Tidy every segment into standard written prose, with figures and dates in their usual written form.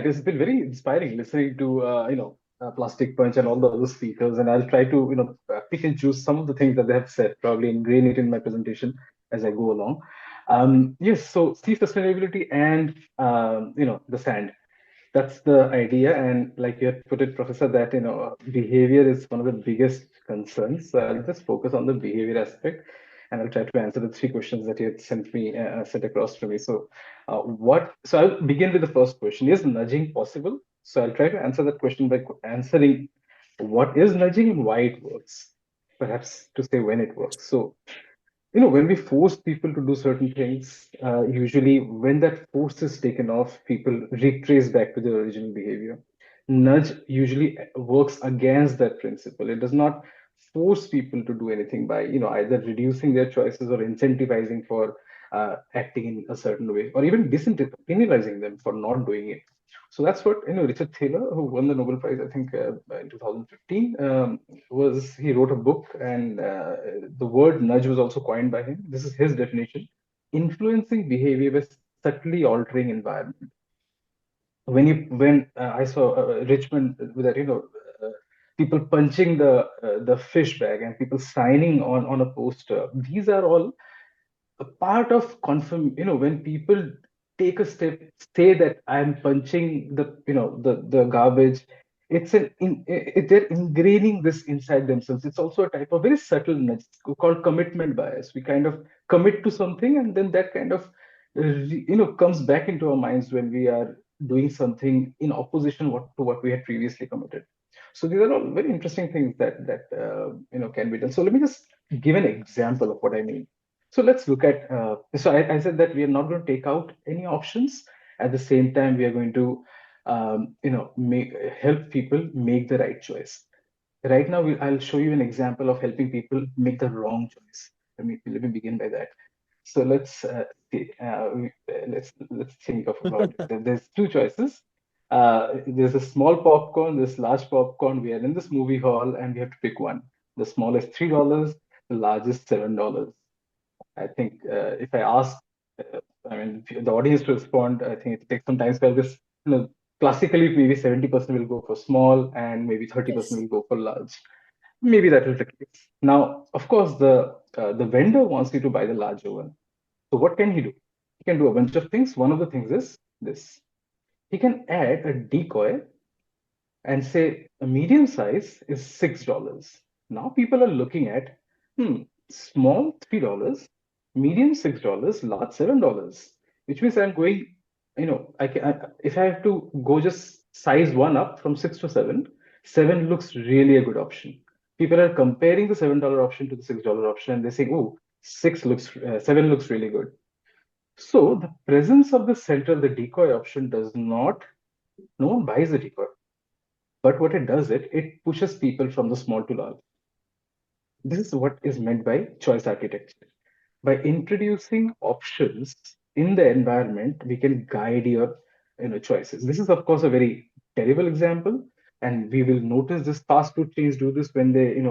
It's been very inspiring listening to Plastic Punch and all the other speakers, and I'll try to pick and choose some of the things that they have said, probably ingrain it in my presentation as I go along. Yes, so sea sustainability and the sand. That's the idea, and like you had put it, Professor, that behavior is one of the biggest concerns. So I'll just focus on the behavior aspect, and I'll try to answer the three questions that you had sent across to me. So, what? So I'll begin with the first question: is nudging possible? So I'll try to answer that question by answering what is nudging and why it works. Perhaps to say when it works. So when we force people to do certain things, usually when that force is taken off, people retrace back to their original behavior. Nudge usually works against that principle. It does not force people to do anything by, either reducing their choices or incentivizing for acting in a certain way, or even penalizing them for not doing it. So that's what Richard Thaler, who won the Nobel Prize, I think, in 2015, he wrote a book, and the word nudge was also coined by him. This is his definition: influencing behavior by subtly altering environment. When I saw Richmond with that, people punching the fish bag and people signing on a poster. These are all a part of confirm. When people take a step, say that I'm punching the garbage. They're ingraining this inside themselves. It's also a type of very subtle nudge called commitment bias. We kind of commit to something, and then that kind of comes back into our minds when we are doing something in opposition to what we had previously committed. So these are all very interesting things that can be done. So let me just give an example of what I mean. So let's look at. So I said that we are not going to take out any options. At the same time, we are going to, help people make the right choice. Right now, I'll show you an example of helping people make the wrong choice. Let me begin by that. So let's think of about it. There's two choices. There's a small popcorn, there's large popcorn. We are in this movie hall, and we have to pick one. The small is $3, the large is $7. I think if I ask, the audience to respond, I think it takes some time. So I'll just, classically, maybe 70% will go for small, and maybe 30% Yes. will go for large. Maybe that is the case. Now, of course, the vendor wants you to buy the larger one. So what can he do? He can do a bunch of things. One of the things is this. He can add a decoy and say a medium size is $6. Now people are looking at, small $3, medium $6, large $7, which means I'm going, if I have to go just size one up from 6 to 7, 7 looks really a good option. People are comparing the $7 option to the $6 option, and they say, oh, 7 looks really good. So the presence of the center, the decoy option, does not, no one buys the decoy. But what it does, it pushes people from the small to large. This is what is meant by choice architecture. By introducing options in the environment, we can guide your choices. This is, of course, a very terrible example, and we will notice this fast food chains do this when they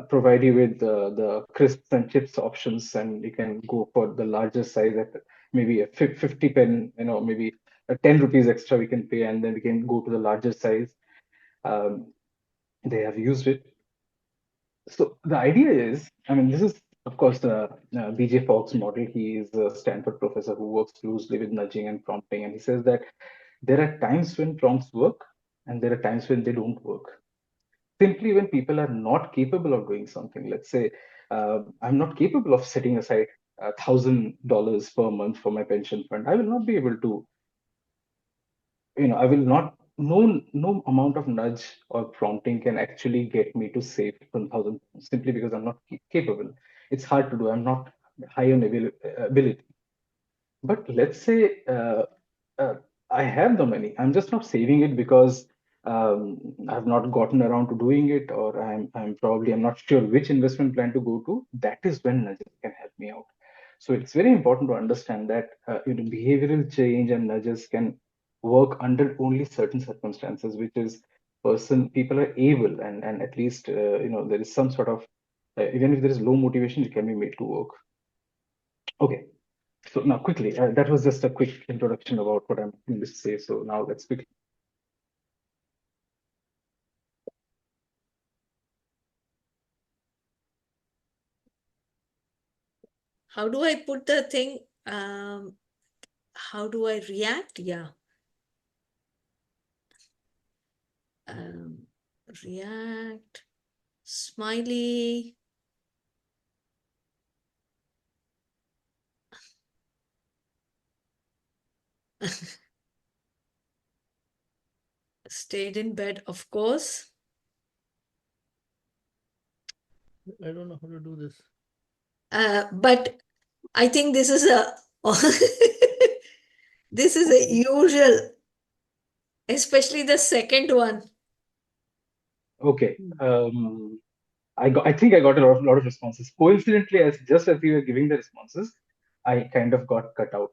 provide you with the crisps and chips options, and you can go for the larger size at maybe a 50 pen, maybe a 10 rupees extra we can pay, and then we can go to the larger size. Um, they have used it. So the idea is, this is, of course, the BJ Fogg's model. He is a Stanford professor who works closely with nudging and prompting, and he says that there are times when prompts work and there are times when they don't work. Simply when people are not capable of doing something. Let's say I'm not capable of setting aside $1,000 per month for my pension fund. I will not be able to, I will not, no amount of nudge or prompting can actually get me to save 1,000 simply because I'm not capable. It's hard to do. I'm not high on ability. But let's say uh, I have the money. I'm just not saving it because I've not gotten around to doing it, or I'm not sure which investment plan to go to. That is when nudges can help me out. So it's very important to understand that behavioral change and nudges can work under only certain circumstances, which is people are able, and at least there is some sort of even if there is low motivation, it can be made to work. Okay. So now quickly, that was just a quick introduction about what I'm going to say. So now let's quickly. How do I put the thing? How do I react? Yeah. Um, react. Smiley. Stayed in bed, of course. I don't know how to do this. But I think this is a this is a usual, especially the second one. Okay. I think I got a lot of responses. Coincidentally, as just as we were giving the responses, I kind of got cut out.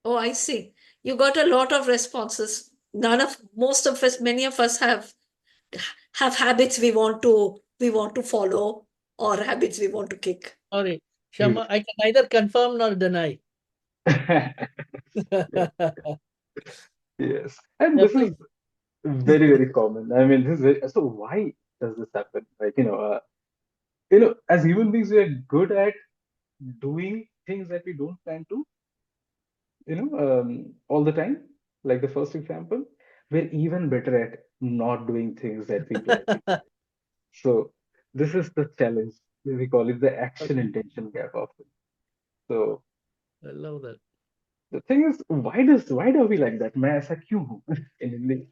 Oh, I see. You got a lot of responses. Most of us, many of us have habits we want to follow, or habits we want to kick. Sorry, Shama, Beautiful. I can neither confirm nor deny. Yeah, yes. And Yeah, this please. is very, very common. I mean, this is very, so why does this happen? Like, as human beings, we are good at doing things that we don't plan to, all the time. Like the first example, we're even better at not doing things that we plan to do. So this is the challenge. We call it the action Okay, intention gap often. So I love that. the thing is, why do we like that? मैं ऐसा क्यों हूँ in Hindi?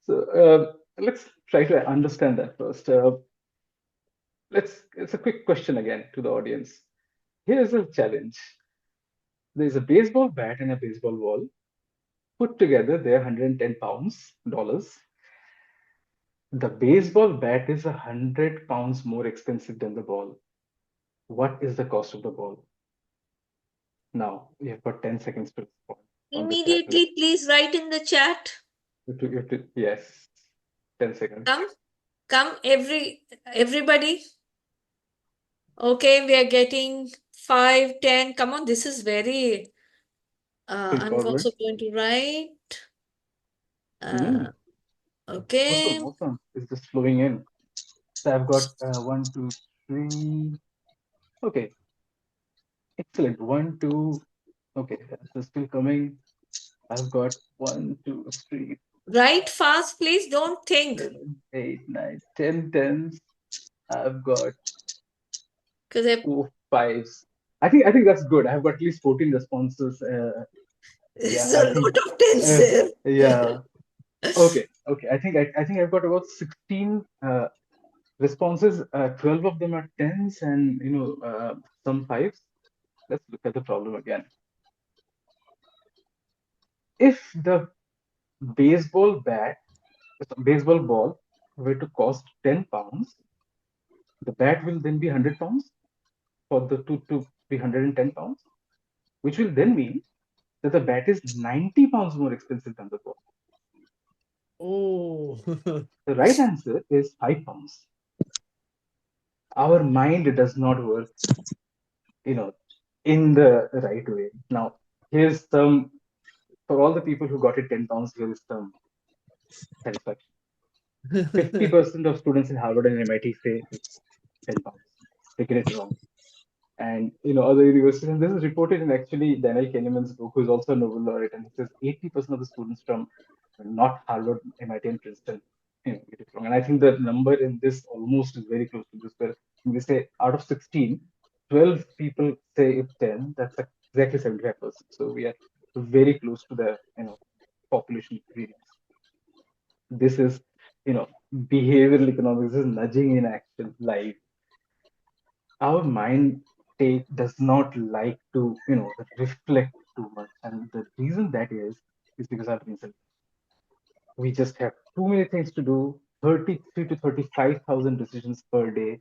So let's try to understand that first. It's a quick question again to the audience. Here's a challenge. There's a baseball bat and a baseball ball. Put together, they're 110 pounds, dollars. The baseball bat is 100 pounds more expensive than the ball. What is the cost of the ball? Now, you have got 10 seconds to respond on the chat. Immediately, please write in the chat. Yes, 10 seconds. Come, come, everybody. Okay, we are getting 5, 10. Come on, this is very. I'm Straightforward. also going to write. Hmm. Uh, okay, Awesome, awesome. It's just flowing in. So I've got one, two, three. Okay, excellent. One, two. Okay, that's still coming. I've got one, two, three, write fast, please. Don't think, 7, 8, 9, 10 tens. I've got because four fives. I think that's good. I've got at least 14 responses. Yeah, there's I a think. lot of tens Uh, there. yeah. Okay. Okay. I think I've got about 16 responses. 12 of them are tens, and some fives. Let's look at the problem again. If the baseball bat, baseball ball were to cost 10 pounds, the bat will then be 100 pounds for the two to be 110 pounds, which will then mean that the bat is 90 pounds more expensive than the ball. Oh, The right answer is 5 pounds. Our mind does not work, you know, in the right way. Now, here's some, for all the people who got it 10 pounds, here is some satisfaction. 50% of students in Harvard and MIT say it's 10 pounds. They get it wrong. And other universities, and this is reported in actually Daniel Kahneman's book, who's also a Nobel laureate, and he says 80% of the students from not Harvard, MIT, and Princeton, get it wrong. And I think the number in this almost is very close to this, where we say out of 16, 12 people say it's 10. That's exactly 75%. So we are very close to the population variance. This is behavioral economics. This is nudging in action live. Our mind take does not like to reflect too much, and the reason that is because our brains we just have too many things to do. 33 to 35,000 decisions per day.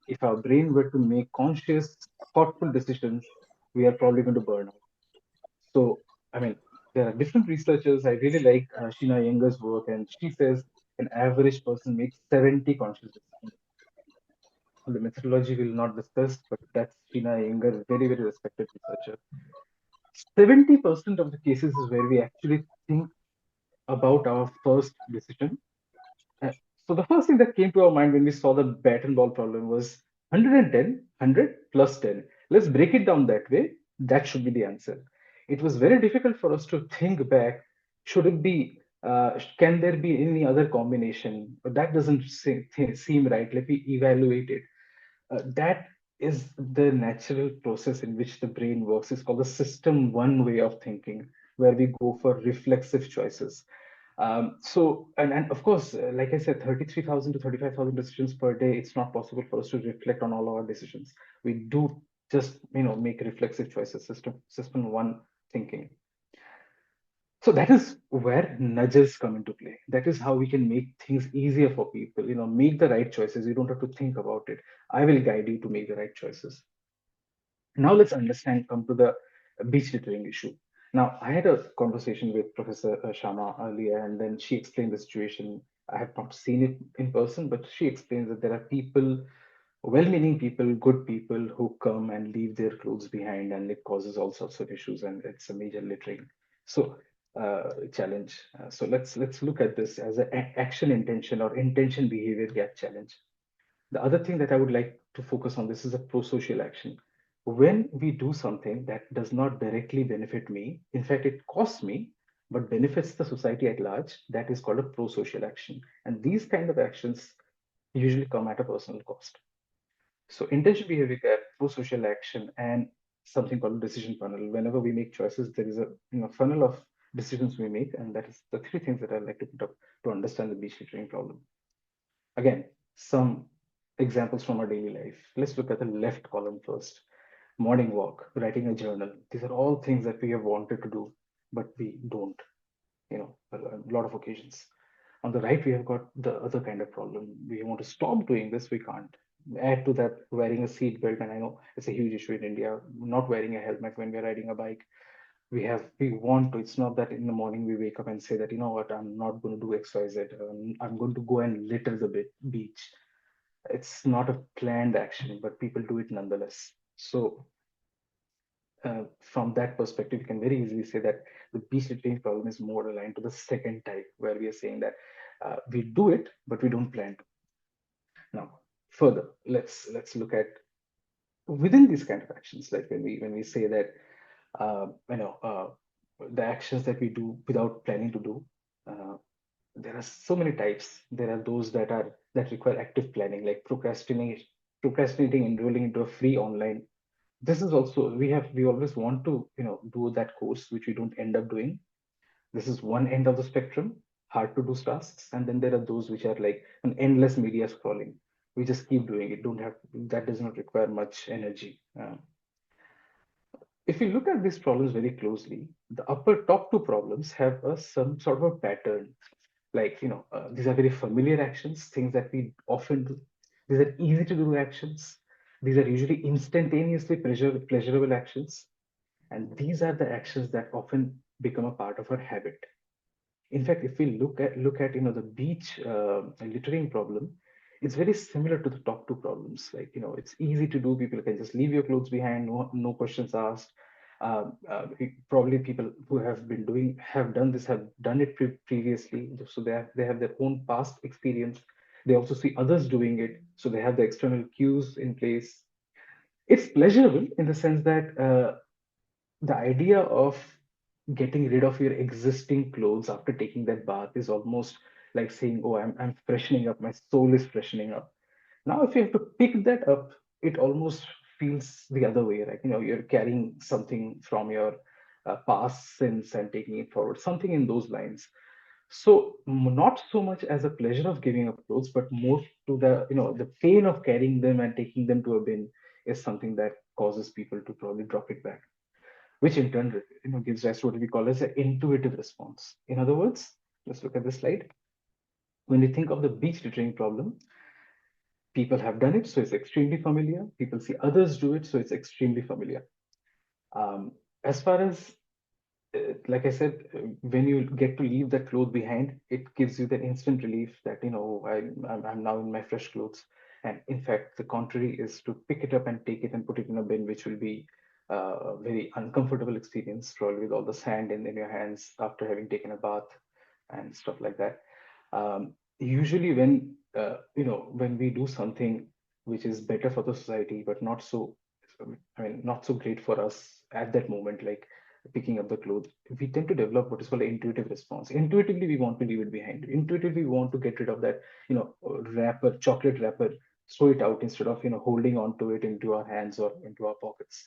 If our brain were to make conscious, thoughtful decisions, we are probably going to burn out. So, I mean, there are different researchers. I really like Sheena Yenger's work, and she says an average person makes 70 conscious decisions. The methodology we'll not discuss, but that's Tina Iyengar, very, very respected researcher. 70% of the cases is where we actually think about our first decision. Uh, So the first thing that came to our mind when we saw the bat and ball problem was 110, 100 plus 10. Let's break it down that way. That should be the answer. It was very difficult for us to think back. Should it be, can there be any other combination? But that doesn't seem right. Let me evaluate it. That is the natural process in which the brain works. It's called the system one way of thinking, where we go for reflexive choices. And of course, like I said, 33,000 to 35,000 decisions per day, it's not possible for us to reflect on all our decisions. We do just, make reflexive choices, system one thinking. So that is where nudges come into play. That is how we can make things easier for people, make the right choices. You don't have to think about it. I will guide you to make the right choices. Now let's come to the beach littering issue. Now, I had a conversation with Professor Sharma earlier, and then she explained the situation. I have not seen it in person, but she explains that there are people, well-meaning people, good people who come and leave their clothes behind, and it causes all sorts of issues, and it's a major littering. So challenge. So let's look at this as an action intention or intention behavior gap challenge. The other thing that I would like to focus on, this is a pro-social action. When we do something that does not directly benefit me, in fact, it costs me, but benefits the society at large, that is called a pro-social action. And these kind of actions usually come at a personal cost. So intention behavior gap, pro-social action, and something called decision funnel. Whenever we make choices, there is a funnel of decisions we make, and that is the three things that I'd like to put up to understand the beach littering problem. Again, some examples from our daily life. Let's look at the left column first. Morning walk, writing a journal. These are all things that we have wanted to do, but we don't, a lot of occasions. On the right, we have got the other kind of problem. We want to stop doing this, we can't. Add to that wearing a seat belt, and I know it's a huge issue in India, not wearing a helmet when we're riding a bike. We want to. It's not that in the morning we wake up and say that, you know what, I'm not going to do XYZ. I'm going to go and litter the beach. It's not a planned action, but people do it nonetheless. So from that perspective, you can very easily say that the beach littering problem is more aligned to the second type, where we are saying that we do it, but we don't plan to. Now, further, let's look at within these kind of actions, like when we say that uh, you know uh, the actions that we do without planning to do. Uh, there are so many types. There are those that require active planning, like procrastinating enrolling into a free online. This is also we always want to do that course which we don't end up doing. This is one end of the spectrum, hard to do tasks, and then there are those which are like an endless media scrolling. We just keep doing it. Don't have that does not require much energy. If you look at these problems very closely, the upper top two problems have some sort of a pattern. Like, these are very familiar actions, things that we often do. These are easy to do actions. These are usually instantaneously pleasurable actions. And these are the actions that often become a part of our habit. In fact, if we look at the beach littering problem, it's very similar to the top two problems. Like, it's easy to do. People can just leave your clothes behind, no questions asked. Probably people who have done this have done it previously, so they have their own past experience. They also see others doing it, so they have the external cues in place. It's pleasurable in the sense that the idea of getting rid of your existing clothes after taking that bath is almost like saying, oh, I'm freshening up, my soul is freshening up. Now if you have to pick that up, it almost feels the other way, right? You're carrying something from your past sins and taking it forward, something in those lines. So not so much as a pleasure of giving up clothes, but more to the pain of carrying them and taking them to a bin is something that causes people to probably drop it back, which in turn gives rise to what we call as an intuitive response. In other words, let's look at this slide. When we think of the beach littering problem, people have done it, so it's extremely familiar. People see others do it, so it's extremely familiar. As far as like I said, when you get to leave that cloth behind, it gives you that instant relief that I'm now in my fresh clothes. And in fact, the contrary is to pick it up and take it and put it in a bin, which will be a very uncomfortable experience, probably with all the sand in your hands after having taken a bath and stuff like that. Usually, when we do something which is better for the society, but not so, I mean, not so great for us at that moment, like picking up the clothes, we tend to develop what is called an intuitive response. Intuitively, we want to leave it behind. Intuitively, we want to get rid of that, wrapper, chocolate wrapper, throw it out instead of, holding on to it into our hands or into our pockets.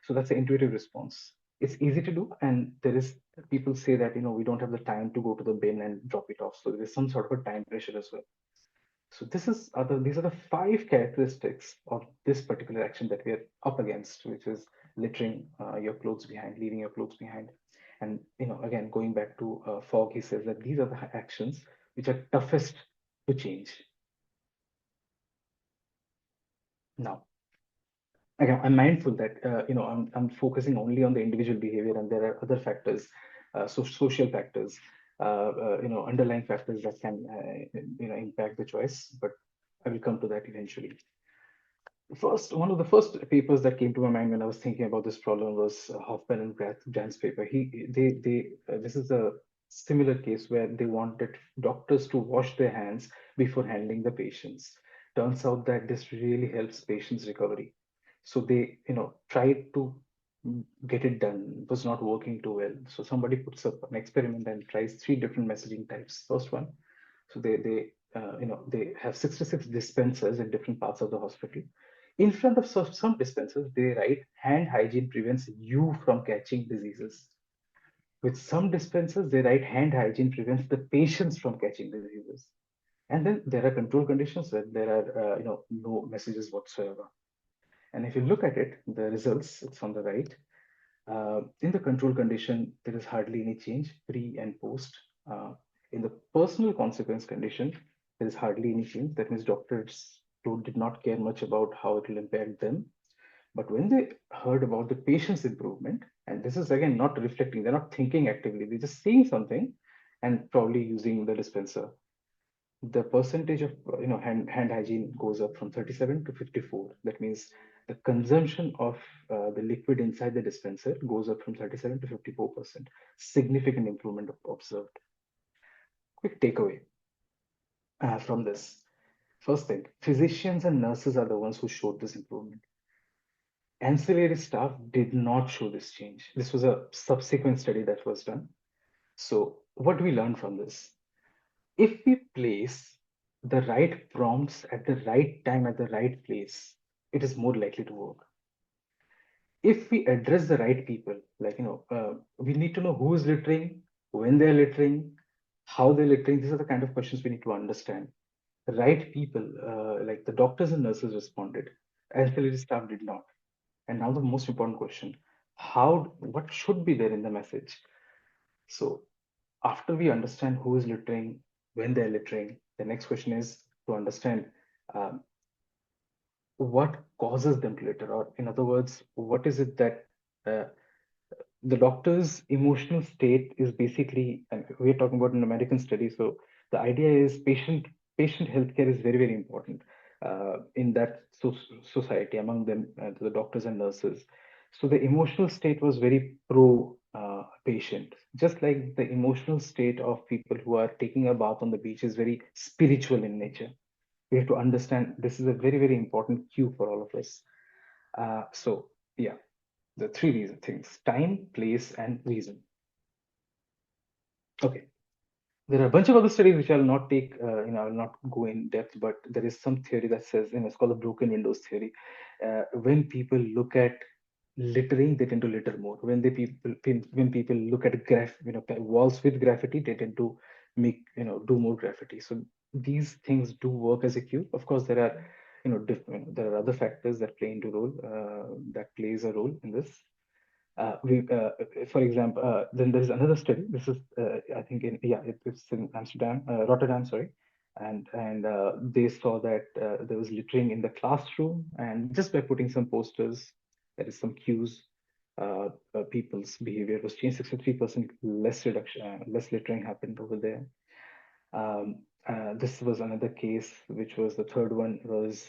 So that's the intuitive response. It's easy to do, and there is people say that we don't have the time to go to the bin and drop it off. So there's some sort of a time pressure as well. So these are the 5 characteristics of this particular action that we are up against, which is littering your clothes behind, leaving your clothes behind. And again, going back to Fogg, he says that these are the actions which are toughest to change. Now, again, I'm mindful that I'm focusing only on the individual behavior, and there are other factors, social factors, underlying factors that can impact the choice. But I will come to that eventually. One of the first papers that came to my mind when I was thinking about this problem was Hoffman and Grant's paper. This is a similar case where they wanted doctors to wash their hands before handling the patients. Turns out that this really helps patients' recovery. So they, tried to get it done. It was not working too well. So somebody puts up an experiment and tries 3 different messaging types. First one, so they have 66 dispensers in different parts of the hospital. In front of some dispensers, they write hand hygiene prevents you from catching diseases. With some dispensers, they write hand hygiene prevents the patients from catching diseases. And then there are control conditions where there are no messages whatsoever. And if you look at it, the results, it's on the right. In the control condition, there is hardly any change pre and post. In the personal consequence condition, there is hardly any change. That means doctors did not care much about how it will impact them. But when they heard about the patient's improvement, and this is again not reflecting, they're not thinking actively, they're just seeing something and probably using the dispenser. The percentage of hand hygiene goes up from 37 to 54. That means the consumption of the liquid inside the dispenser goes up from 37 to 54%. Significant improvement observed. Quick takeaway from this. First thing, physicians and nurses are the ones who showed this improvement. Ancillary staff did not show this change. This was a subsequent study that was done. So what do we learn from this? If we place the right prompts at the right time at the right place, it is more likely to work. If we address the right people, like we need to know who is littering, when they're littering, how they're littering. These are the kind of questions we need to understand. The right people, like the doctors and nurses, responded. Ancillary staff did not. And now the most important question: what should be there in the message? So after we understand who is littering, when they're littering, the next question is to understand um, what causes them to litter, or in other words, what is it that uh, the doctor's emotional state is basically, and we're talking about an American study. So the idea is patient healthcare is very, very important in that society, among them, the doctors and nurses. So the emotional state was very pro patient, just like the emotional state of people who are taking a bath on the beach is very spiritual in nature. We have to understand this is a very, very important cue for all of us. So yeah, the 3 things: time, place, and reason. Okay. There are a bunch of other studies which I'll not take, I'll not go in depth, but there is some theory that says, it's called the broken windows theory. When people look at littering, they tend to litter more. When people look at walls with graffiti, they tend to do more graffiti. So these things do work as a cue. Of course, there are, there are other factors that that plays a role in this. For example, then there's another study. This is, I think, it's in Amsterdam, Rotterdam, sorry, and they saw that there was littering in the classroom, and just by putting some posters, there is some cues, people's behavior was changed. 63% less littering happened over there. This was another case, which was the third one, was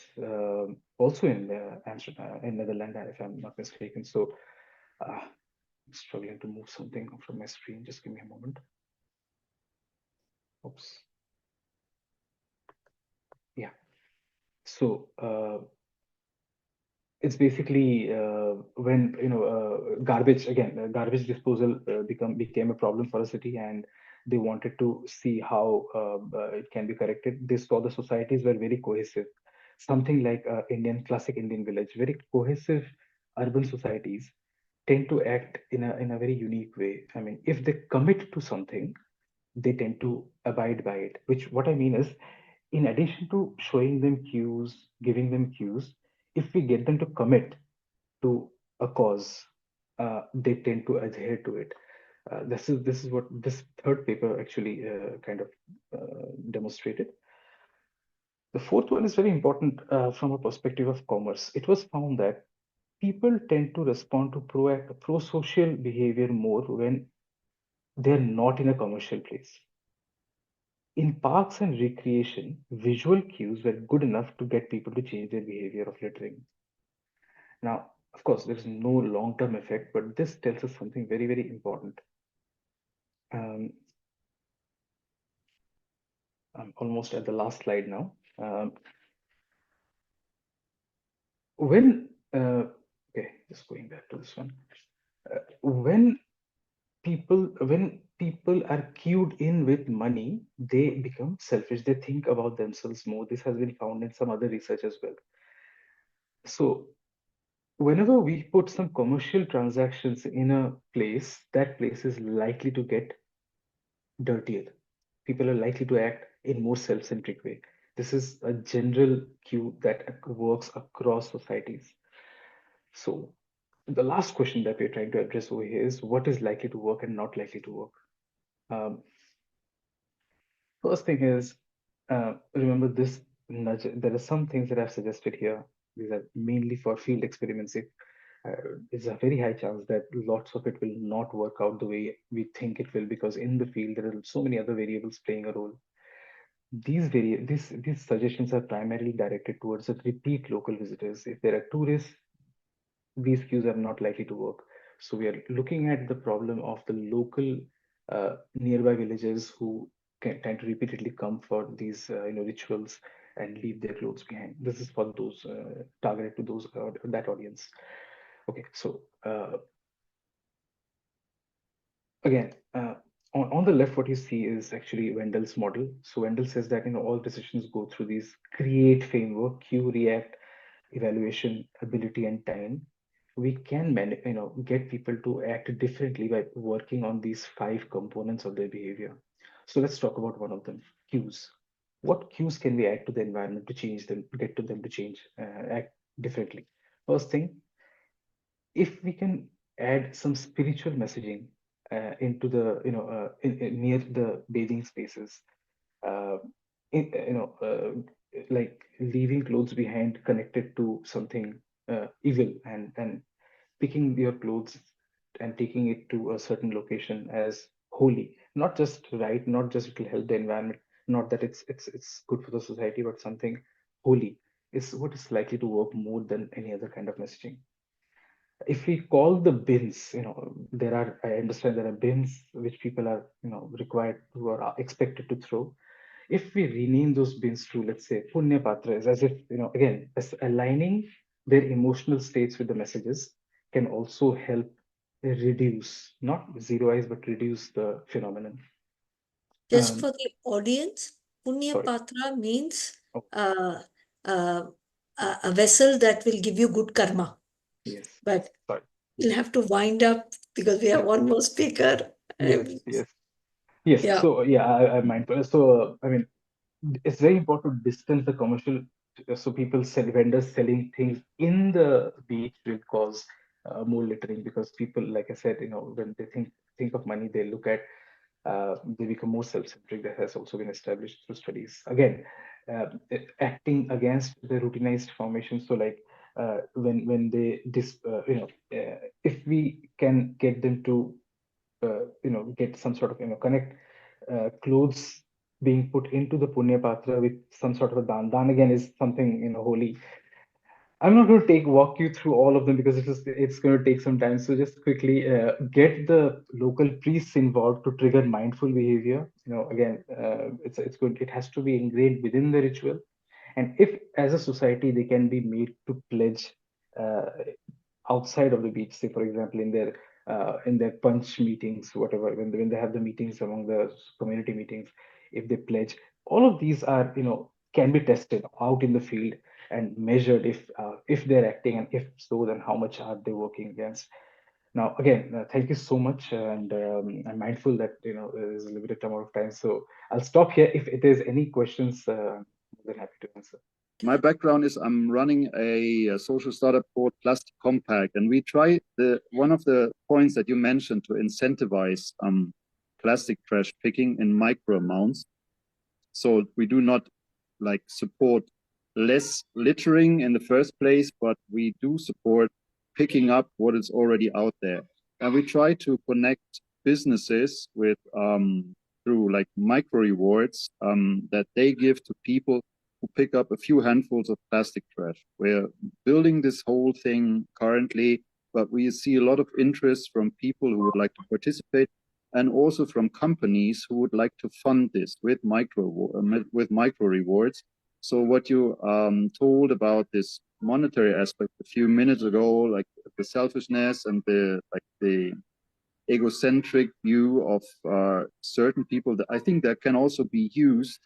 also in Amsterdam, in Netherlands, if I'm not mistaken. So I'm struggling to move something from my screen. Just give me a moment. Oops. Yeah. So it's basically when garbage disposal became a problem for a city, and they wanted to see how it can be corrected. They saw the societies were very cohesive, something like classic Indian village, very cohesive urban societies tend to act in a very unique way. I mean, if they commit to something, they tend to abide by it. Which, what I mean is, in addition to showing them cues, giving them cues, if we get them to commit to a cause, they tend to adhere to it. This is what this third paper actually kind of demonstrated. The fourth one is very important from a perspective of commerce. It was found that people tend to respond to pro-social behavior more when they're not in a commercial place. In parks and recreation, visual cues were good enough to get people to change their behavior of littering. Now, of course, there is no long-term effect, but this tells us something very, very important. Um, I'm almost at the last slide now. When okay, just going back to this one. When people are cued in with money, they become selfish. They think about themselves more. This has been found in some other research as well. So whenever we put some commercial transactions in a place, that place is likely to get dirtier. People are likely to act in more self-centric way. This is a general cue that works across societies. So the last question that we're trying to address over here is, what is likely to work and not likely to work? Um, First thing is, remember this nudge. There are some things that I've suggested here. These are mainly for field experiments. It's a very high chance that lots of it will not work out the way we think it will, because in the field there are so many other variables playing a role. These suggestions are primarily directed towards the repeat local visitors. If there are tourists, these cues are not likely to work. So we are looking at the problem of the local nearby villagers who can tend to repeatedly come for these rituals and leave their clothes behind. This is for those targeted to those that audience. Okay, so again, on the left, what you see is actually Wendel's model. So Wendell says that all decisions go through these create framework: cue, react, evaluation, ability, and time. We can get people to act differently by working on these 5 components of their behavior. So let's talk about one of them: cues. What cues can we add to the environment to change them, get to them to change, act differently? First thing, if we can add some spiritual messaging into the near the bathing spaces, uh, in, like leaving clothes behind connected to something evil, and picking your clothes and taking it to a certain location as holy, not just right, not just it will help the environment, not that it's good for the society, but something holy is what is likely to work more than any other kind of messaging. If we call the bins, I understand there are bins which people are, required to or are expected to throw. If we rename those bins to, let's say, Punya Patras, as if, again, as aligning their emotional states with the messages can also help reduce, not zeroize, but reduce the phenomenon. Just for the audience, Punya Sorry. Patra means Oh, uh, uh, a vessel that will give you good karma. yes. But Sorry. we'll have to wind up because we have one more speaker. Yes, yes. Yes. Yeah, So, yeah, I'm mindful. So, I mean, it's very important to distance the commercial. So people sell vendors selling things in the beach will cause more littering, because people, like I said, when they think of money, they look at they become more self-centric. That has also been established through studies. Again, acting against the routinized formation. So like when they if we can get them to get some sort of connect clothes being put into the Punya Patra with some sort of a dan. Dan again is something, holy. I'm not going to walk you through all of them because it's going to take some time. So just quickly get the local priests involved to trigger mindful behavior. Again, it's good. It has to be ingrained within the ritual, and if as a society they can be made to pledge uh, outside of the beach, say for example in their punch meetings, whatever, when they have the meetings among the community meetings, if they pledge, all of these are can be tested out in the field and measured if they're acting, and if so, then how much are they working against. Now, again, thank you so much, and I'm mindful that there's a limited amount of time, so I'll stop here. If there's any questions, I'm more than happy to answer. My background is I'm running a social startup called Plastic Compact, and we try one of the points that you mentioned to incentivize plastic trash picking in micro amounts. So we do not support less littering in the first place, but we do support picking up what is already out there. And we try to connect businesses with through micro rewards that they give to people who pick up a few handfuls of plastic trash. We're building this whole thing currently, but we see a lot of interest from people who would like to participate, and also from companies who would like to fund this with micro rewards. So what you told about this monetary aspect a few minutes ago, like the selfishness and the egocentric view of certain people, that I think that can also be used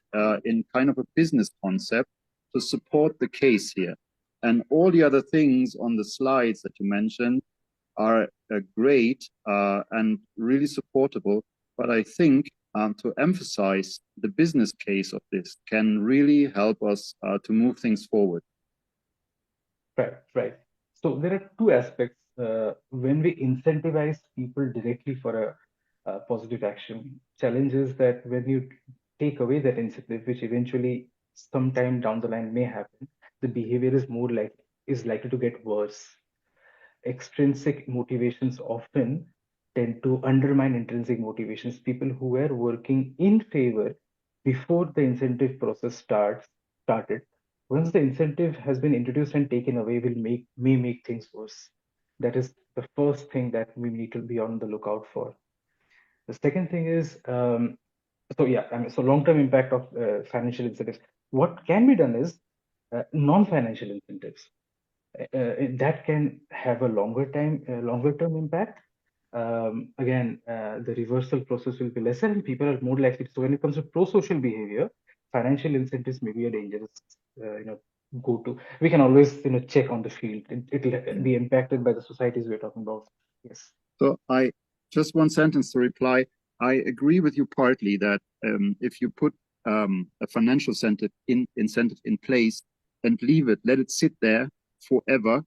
in kind of a business concept to support the case here. And all the other things on the slides that you mentioned are great and really supportable. But I think to emphasize the business case of this can really help us to move things forward. Right. So there are two aspects. When we incentivize people directly for a positive action, challenge is that when you take away that incentive, which eventually sometime down the line may happen, the behavior is likely to get worse. Extrinsic motivations often tend to undermine intrinsic motivations. People who were working in favor before the incentive process started, once the incentive has been introduced and taken away, may make things worse. That is the first thing that we need to be on the lookout for. The second thing is, so long-term impact of financial incentives. What can be done is non-financial incentives. That can have a longer-term impact. Again, the reversal process will be lesser, and people are more likely. So when it comes to pro-social behavior, financial incentives may be a dangerous, go-to. We can always, check on the field. It'll be impacted by the societies we're talking about. Yes. So I just one sentence to reply. I agree with you partly that if you put a financial incentive in place and let it sit there forever,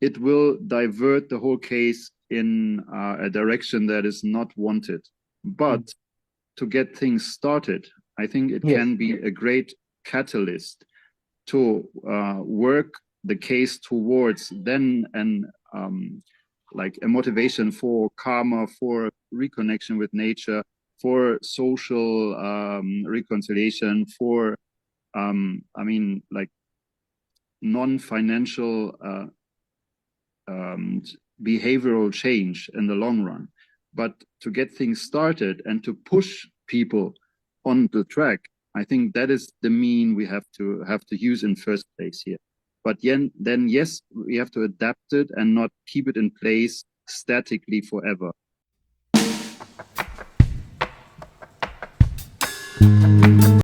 it will divert the whole case in a direction that is not wanted. But to get things started, I think it can be a great catalyst to work the case towards then a motivation for karma, for reconnection with nature, for social reconciliation, for non-financial behavioral change in the long run. But to get things started and to push people on the track, I think that is the mean we have to use in first place here. But then yes, we have to adapt it and not keep it in place statically forever.